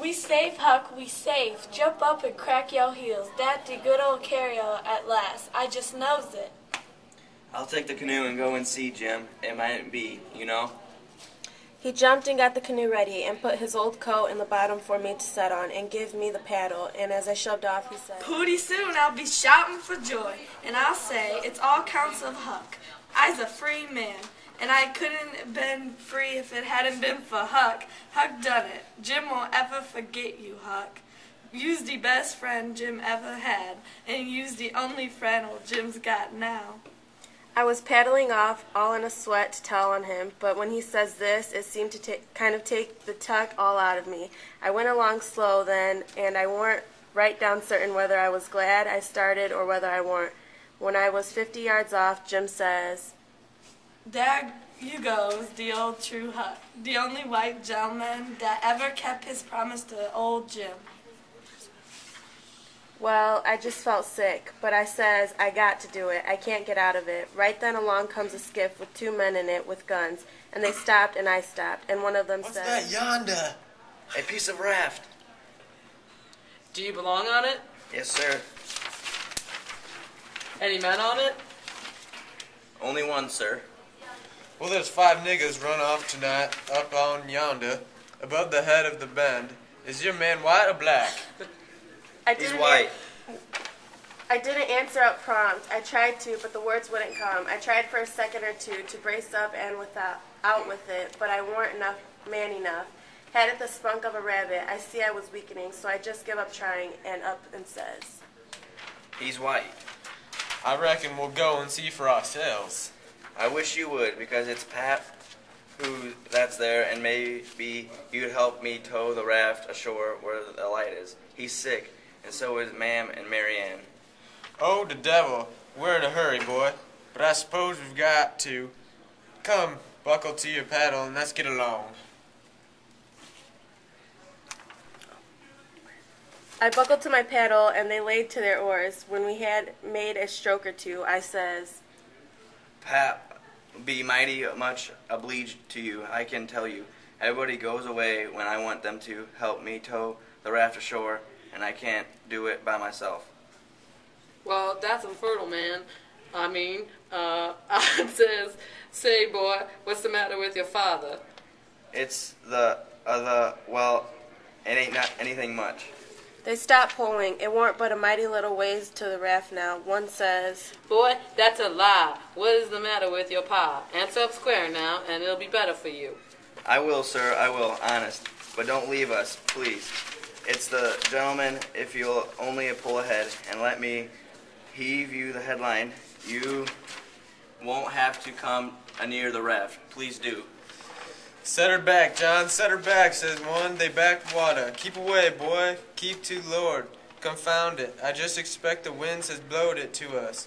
We safe, Huck, we safe. Jump up and crack your heels. Dat de good old carryall at last. I just knows it. I'll take the canoe and go and see, Jim. It mightn't be, you know. He jumped and got the canoe ready and put his old coat in the bottom for me to set on and give me the paddle, and as I shoved off he said, Pooty soon I'll be shouting for joy, and I'll say it's all counts of Huck. I's a free man, and I couldn't been free if it hadn't been for Huck. Huck done it. Jim won't ever forget you, Huck. You's the best friend Jim ever had, and you's the only friend old Jim's got now. I was paddling off, all in a sweat to tell on him, but when he says this, it seemed to kind of take the tuck all out of me. I went along slow then, and I warn't right down certain whether I was glad I started or whether I warn't. When I was 50 yards off, Jim says, There you goes, the old true Huck, the only white gentleman that ever kept his promise to old Jim. Well, I just felt sick, but I says, I got to do it. I can't get out of it. Right then along comes a skiff with 2 men in it with guns, and they stopped and I stopped, and one of them said, What's that yonder? A piece of raft. Do you belong on it? Yes, sir. Any men on it? Only one, sir. Well, there's 5 niggers run off tonight up on yonder, above the head of the bend. Is your man white or black? He's white. I didn't answer up prompt. I tried to, but the words wouldn't come. I tried for a second or two to brace up and out with it, but I weren't man enough. Had it the spunk of a rabbit. I see I was weakening, so I just give up trying and up and says, He's white. I reckon we'll go and see for ourselves. I wish you would, because it's Pap that's there, and maybe you'd help me tow the raft ashore where the light is. He's sick, and so is Ma'am and Marianne. Oh, the devil. We're in a hurry, boy. But I suppose we've got to. Come, buckle to your paddle and let's get along. I buckled to my paddle, and they laid to their oars. When we had made a stroke or two, I says, Pap, be mighty much obliged to you, I can tell you. Everybody goes away when I want them to help me tow the raft ashore, and I can't do it by myself. Well, that's a fertile man. I says, say, boy, what's the matter with your father? It's well, it ain't not anything much. They stopped pulling. It warn't but a mighty little ways to the raft now. One says, Boy, that's a lie. What is the matter with your pa? Answer up square now, and it'll be better for you. I will, sir, I will, honest. But don't leave us, please. It's the gentleman, if you'll only pull ahead and let me heave you the headline, you won't have to come near the raft. Please do. Set her back, John, set her back, says one. They backed water. Keep away, boy. Keep to Lord. Confound it. I just expect the winds has blowed it to us.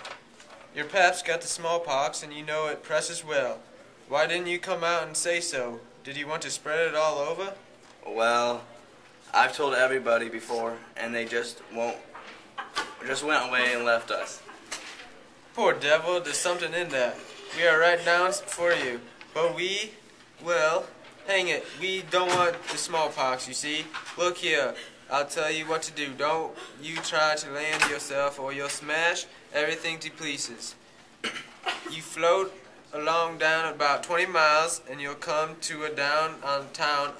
Your pap's got the smallpox, and you know it presses well. Why didn't you come out and say so? Did he want to spread it all over? Well, I've told everybody before, and they just went away and left us. Poor devil, there's something in that. We are right down for you. But well, hang it, we don't want the smallpox, you see. Look here, I'll tell you what to do. Don't you try to land yourself or you'll smash everything to pieces. You float along down about 20 miles and you'll come to a town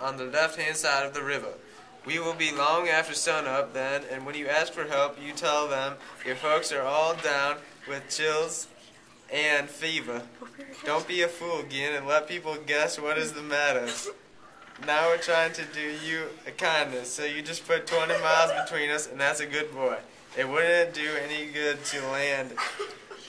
on the left-hand side of the river. We will be long after sunup then, and when you ask for help, you tell them your folks are all down with chills and fever. Don't be a fool again and let people guess what is the matter. Now we're trying to do you a kindness, so you just put 20 miles between us, and that's a good boy. It wouldn't do any good to land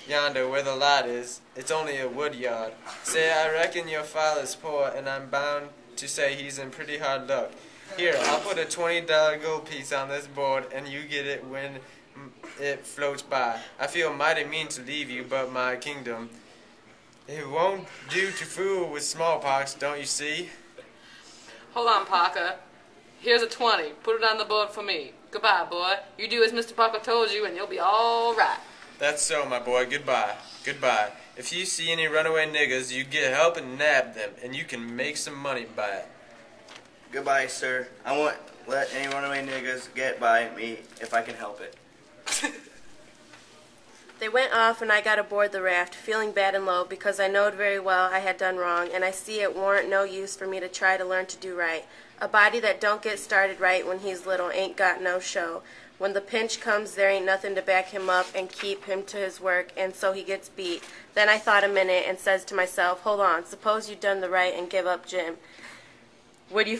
yonder where the light is. It's only a wood yard. Say, I reckon your father's poor, and I'm bound to say he's in pretty hard luck. Here, I'll put a $20 gold piece on this board, and you get it when it floats by. I feel mighty mean to leave you, but my kingdom. It won't do to fool with smallpox, don't you see? Hold on, Parker. Here's a 20. Put it on the board for me. Goodbye, boy. You do as Mr. Parker told you, and you'll be all right. That's so, my boy. Goodbye. Goodbye. If you see any runaway niggers, you get help and nab them, and you can make some money by it. Goodbye, sir. I won't let any runaway niggas get by me if I can help it. They went off, and I got aboard the raft, feeling bad and low, because I knowed very well I had done wrong, and I see it warn't no use for me to try to learn to do right. A body that don't get started right when he's little ain't got no show. When the pinch comes, there ain't nothing to back him up and keep him to his work, and so he gets beat. Then I thought a minute and says to myself, hold on, suppose you done the right and give up Jim. Would you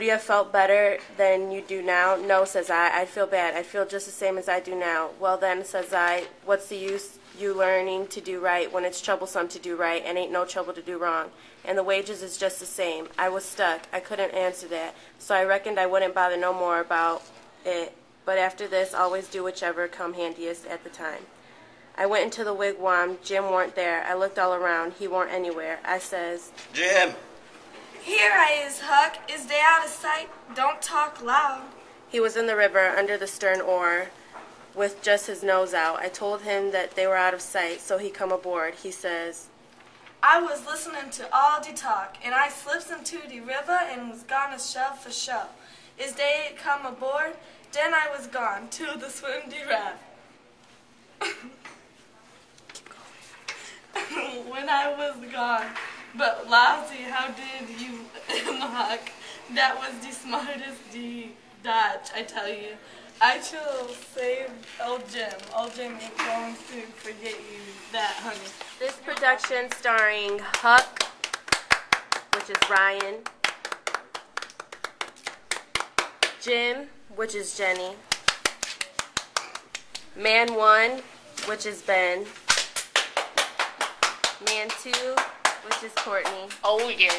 have felt better than you do now? No, says I. I'd feel bad. I'd feel just the same as I do now. Well then, says I, what's the use you learning to do right when it's troublesome to do right and ain't no trouble to do wrong? And the wages is just the same. I was stuck. I couldn't answer that. So I reckoned I wouldn't bother no more about it. But after this, always do whichever come handiest at the time. I went into the wigwam. Jim weren't there. I looked all around. He weren't anywhere. I says, Jim! Here I is, Huck. Is they out of sight? Don't talk loud. he was in the river under the stern oar with just his nose out. I told him that they were out of sight, so he come aboard. He says, I was listening to all de talk, and I slips into de river and was gonna shove for show. Is they come aboard, then I was gone to the swim de raft. When I was gone, but lousy, how did you, Huck? That was the smartest dodge, I tell you. I shall save old Jim. Old Jim ain't going to forget you that, honey. this production starring Huck, which is Ryan, Jim, which is Jenny, Man 1, which is Ben, Man 2, which is Courtney, Oh yeah.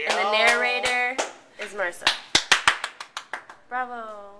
and the narrator is Mercer. Bravo.